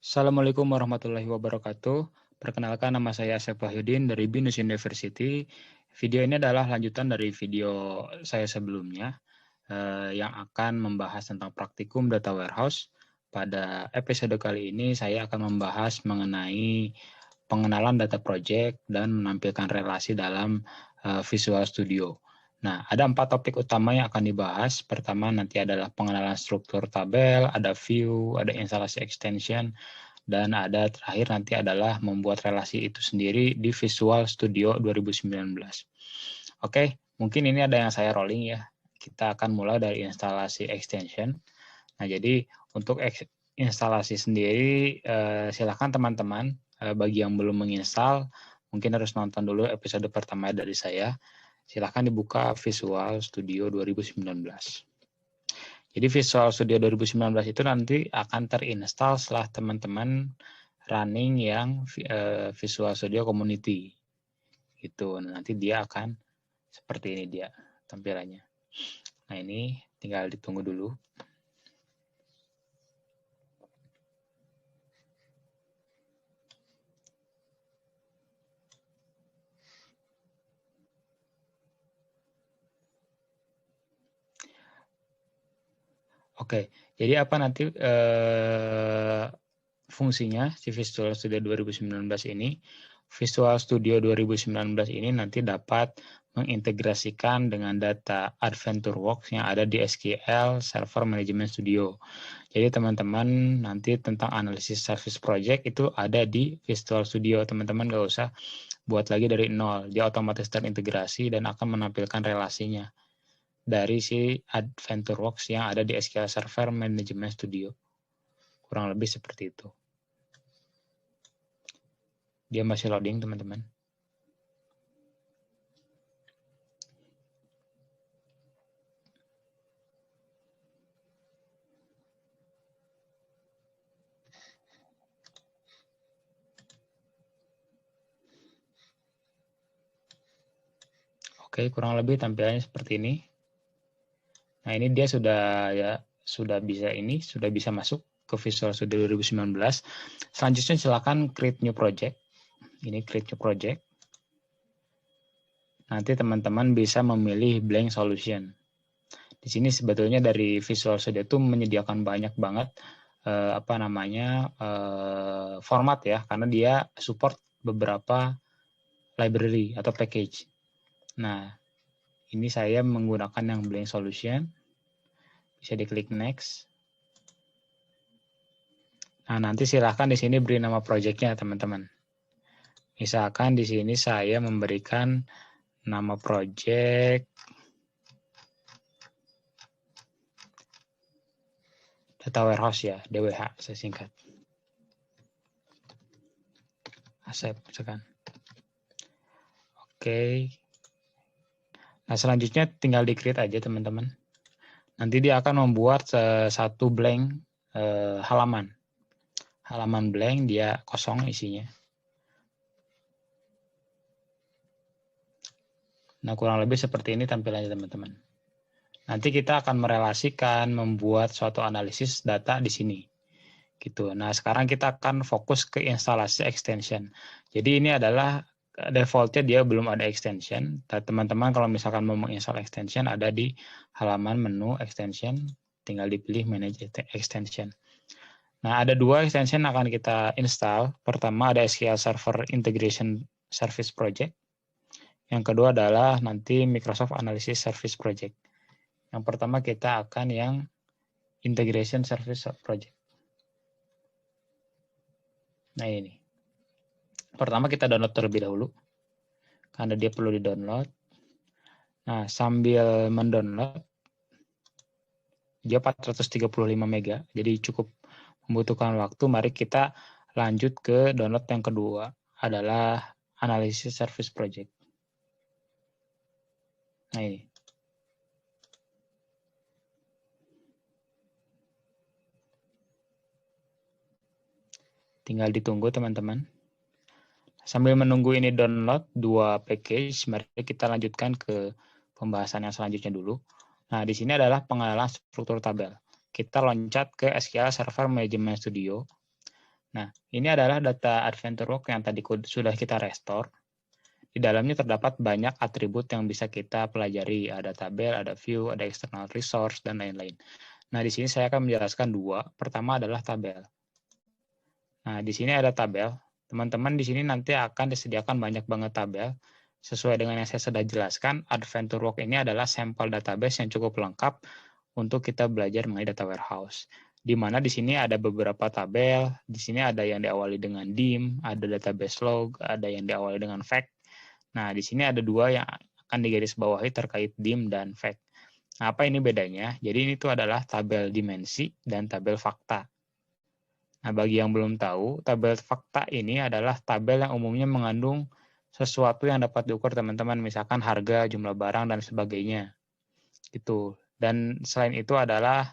Assalamualaikum warahmatullahi wabarakatuh. Perkenalkan, nama saya Asep Wahyudin dari BINUS University. Video ini adalah lanjutan dari video saya sebelumnya yang akan membahas tentang praktikum data warehouse. Pada episode kali ini saya akan membahas mengenai pengenalan data project dan menampilkan relasi dalam Visual Studio. Nah, ada 4 topik utama yang akan dibahas. Pertama nanti adalah pengenalan struktur tabel, ada view, ada instalasi extension, dan ada terakhir nanti adalah membuat relasi itu sendiri di Visual Studio 2019. Oke, mungkin ini ada yang saya rolling ya. Kita akan mulai dari instalasi extension. Nah, jadi untuk instalasi sendiri, silakan teman-teman, bagi yang belum menginstal, mungkin harus nonton dulu episode pertama dari saya. Silakan dibuka Visual Studio 2019. Jadi Visual Studio 2019 itu nanti akan terinstall setelah teman-teman running yang Visual Studio Community. Gitu. Nah, nanti dia akan seperti ini dia tampilannya. Nah, ini tinggal ditunggu dulu. Oke, jadi apa nanti fungsinya si Visual Studio 2019 ini? Visual Studio 2019 ini nanti dapat mengintegrasikan dengan data AdventureWorks yang ada di SQL Server Management Studio. Jadi teman-teman nanti tentang analisis service project itu ada di Visual Studio. Teman-teman nggak usah buat lagi dari nol. Dia otomatis terintegrasi dan akan menampilkan relasinya dari si AdventureWorks yang ada di SQL Server Management Studio. Kurang lebih seperti itu. Dia masih loading, teman-teman. Oke, kurang lebih tampilannya seperti ini. Nah, ini dia sudah bisa masuk ke Visual Studio 2019. Selanjutnya silakan create new project. Ini create new project. Nanti teman-teman bisa memilih blank solution. Di sini sebetulnya dari Visual Studio itu menyediakan banyak banget format ya, karena dia support beberapa library atau package. Nah, ini saya menggunakan yang blank solution. Bisa diklik next. Nah, nanti silahkan di sini beri nama project-nya, teman-teman. Misalkan di sini saya memberikan nama project Data Warehouse ya, DWH saya singkat. Asep, misalkan. Oke. Nah, selanjutnya tinggal di-create aja, teman-teman. Nanti dia akan membuat satu blank halaman. Halaman blank, dia kosong isinya. Nah, kurang lebih seperti ini tampilannya, teman-teman. Nanti kita akan merelasikan, membuat suatu analisis data di sini. Gitu. Nah, sekarang kita akan fokus ke instalasi extension. Jadi ini adalah defaultnya dia belum ada extension. Teman-teman kalau misalkan mau menginstal extension ada di halaman menu extension, tinggal dipilih manage extension. Nah, ada 2 extension yang akan kita install. Pertama ada SQL Server Integration Service Project. Yang kedua adalah nanti Microsoft Analysis Service Project. Yang pertama kita akan yang Integration Service Project. Nah, ini. Pertama kita download terlebih dahulu. Karena dia perlu di-download. Nah, sambil mendownload, dia 435 MB, jadi cukup membutuhkan waktu. Mari kita lanjut ke download yang kedua, adalah Analysis Service Project. Nah, ini. Tinggal ditunggu, teman-teman. Sambil menunggu ini download 2 package, mari kita lanjutkan ke pembahasan yang selanjutnya dulu. Nah, di sini adalah pengenalan struktur tabel. Kita loncat ke SQL Server Management Studio. Nah, ini adalah data AdventureWorks yang tadi sudah kita restore. Di dalamnya terdapat banyak atribut yang bisa kita pelajari. Ada tabel, ada view, ada external resource, dan lain-lain. Nah, di sini saya akan menjelaskan dua. Pertama adalah tabel. Nah, di sini ada tabel. Teman-teman di sini nanti akan disediakan banyak banget tabel. Sesuai dengan yang saya sudah jelaskan, AdventureWorks ini adalah sampel database yang cukup lengkap untuk kita belajar mengenai data warehouse. Di mana di sini ada beberapa tabel, di sini ada yang diawali dengan dim, ada database log, ada yang diawali dengan fact. Nah, di sini ada dua yang akan digarisbawahi terkait dim dan fact. Nah, apa ini bedanya? Jadi ini tuh adalah tabel dimensi dan tabel fakta. Nah, bagi yang belum tahu, tabel fakta ini adalah tabel yang umumnya mengandung sesuatu yang dapat diukur teman-teman, misalkan harga, jumlah barang, dan sebagainya. Gitu. Dan selain itu adalah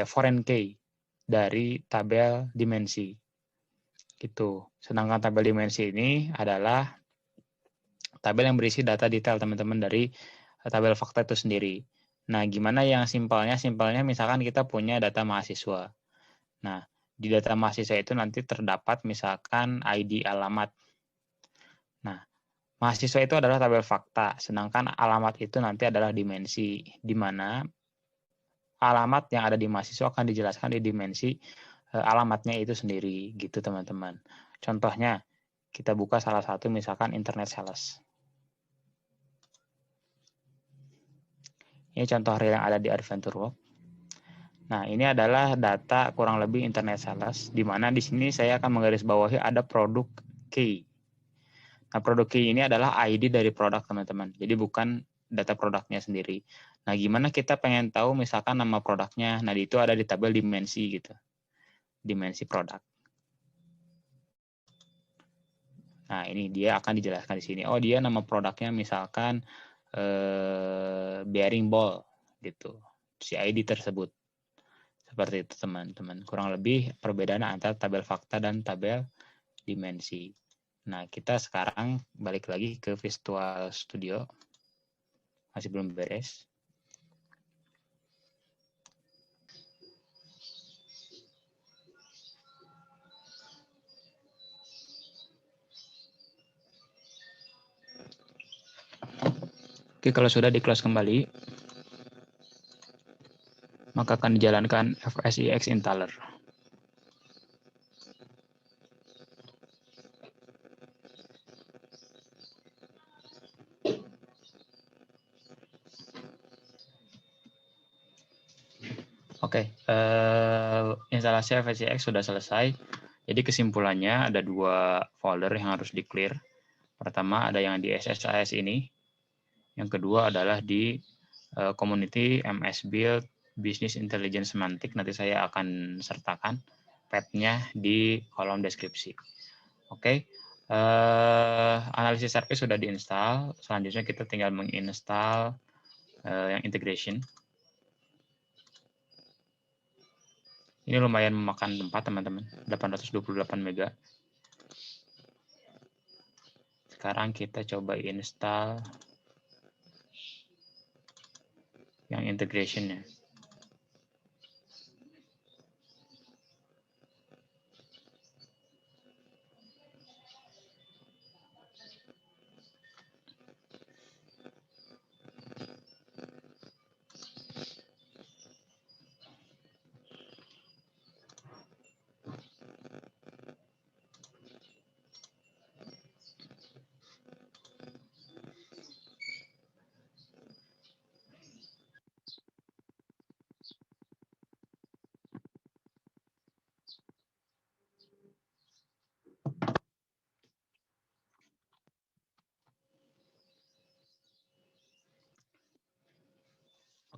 foreign key dari tabel dimensi. Gitu. Sedangkan tabel dimensi ini adalah tabel yang berisi data detail teman-teman dari tabel fakta itu sendiri. Nah, gimana yang simpelnya? Simpelnya misalkan kita punya data mahasiswa. Nah, di data mahasiswa itu nanti terdapat misalkan ID alamat. Nah, mahasiswa itu adalah tabel fakta, sedangkan alamat itu nanti adalah dimensi, di mana alamat yang ada di mahasiswa akan dijelaskan di dimensi alamatnya itu sendiri, gitu teman-teman. Contohnya, kita buka salah satu misalkan internet sales. Ini contoh real yang ada di AdventureWorks. Nah, ini adalah data kurang lebih internet sales, di mana di sini saya akan menggarisbawahi ada produk key. Nah, produk key ini adalah ID dari produk, teman-teman. Jadi bukan data produknya sendiri. Nah, gimana kita pengen tahu misalkan nama produknya? Nah, itu ada di tabel dimensi gitu. Dimensi produk. Nah, ini dia akan dijelaskan di sini. Oh, dia nama produknya misalkan bearing ball gitu. Si ID tersebut. Seperti itu, teman-teman. Kurang lebih perbedaan antara tabel fakta dan tabel dimensi. Nah, kita sekarang balik lagi ke Visual Studio. Masih belum beres. Oke, kalau sudah di-close kembali, maka akan dijalankan FSIX installer. Oke, instalasi FSIX sudah selesai. Jadi kesimpulannya ada dua folder yang harus di-clear. Pertama ada yang di SSIS ini. Yang kedua adalah di community MS Build Business Intelligence Semantic. Nanti saya akan sertakan path-nya di kolom deskripsi. Oke, analisis service sudah diinstal. Selanjutnya kita tinggal menginstal yang integration. Ini lumayan memakan tempat, teman-teman. 828 MB. Sekarang kita coba install yang integration-nya.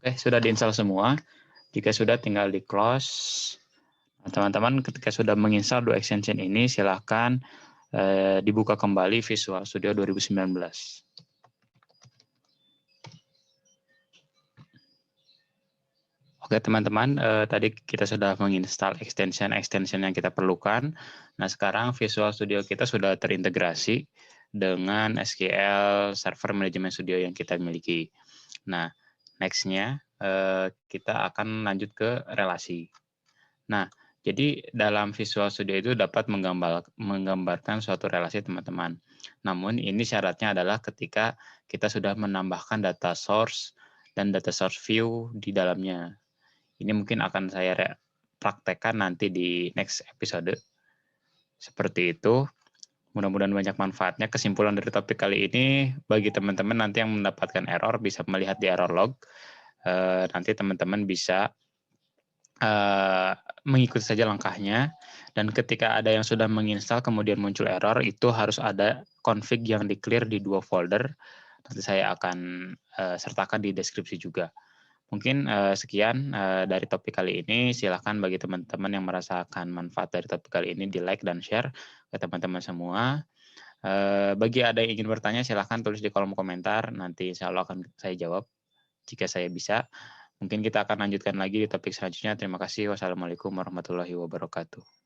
Oke, sudah diinstal semua. Jika sudah, tinggal di close. Nah, teman-teman, ketika sudah menginstal dua extension ini, silahkan dibuka kembali Visual Studio 2019. Oke, teman-teman, tadi kita sudah menginstal extension yang kita perlukan. Nah, sekarang Visual Studio kita sudah terintegrasi dengan SQL Server Management Studio yang kita miliki. Nah, next-nya kita akan lanjut ke relasi. Nah, Jadi dalam Visual Studio itu dapat menggambarkan suatu relasi teman-teman. Namun ini syaratnya adalah ketika kita sudah menambahkan data source dan data source view di dalamnya. Ini mungkin akan saya praktekkan nanti di next episode. Seperti itu. Mudah-mudahan banyak manfaatnya. Kesimpulan dari topik kali ini, bagi teman-teman nanti yang mendapatkan error bisa melihat di error log. Nanti teman-teman bisa mengikuti saja langkahnya, dan ketika ada yang sudah menginstal kemudian muncul error, itu harus ada config yang di-clear di 2 folder. Nanti saya akan sertakan di deskripsi juga. Mungkin sekian dari topik kali ini. Silakan bagi teman-teman yang merasakan manfaat dari topik kali ini di-like dan share ke teman-teman semua. Bagi ada yang ingin bertanya silahkan tulis di kolom komentar, nanti insya Allah akan saya jawab jika saya bisa. Mungkin kita akan lanjutkan lagi di topik selanjutnya. Terima kasih. Wassalamualaikum warahmatullahi wabarakatuh.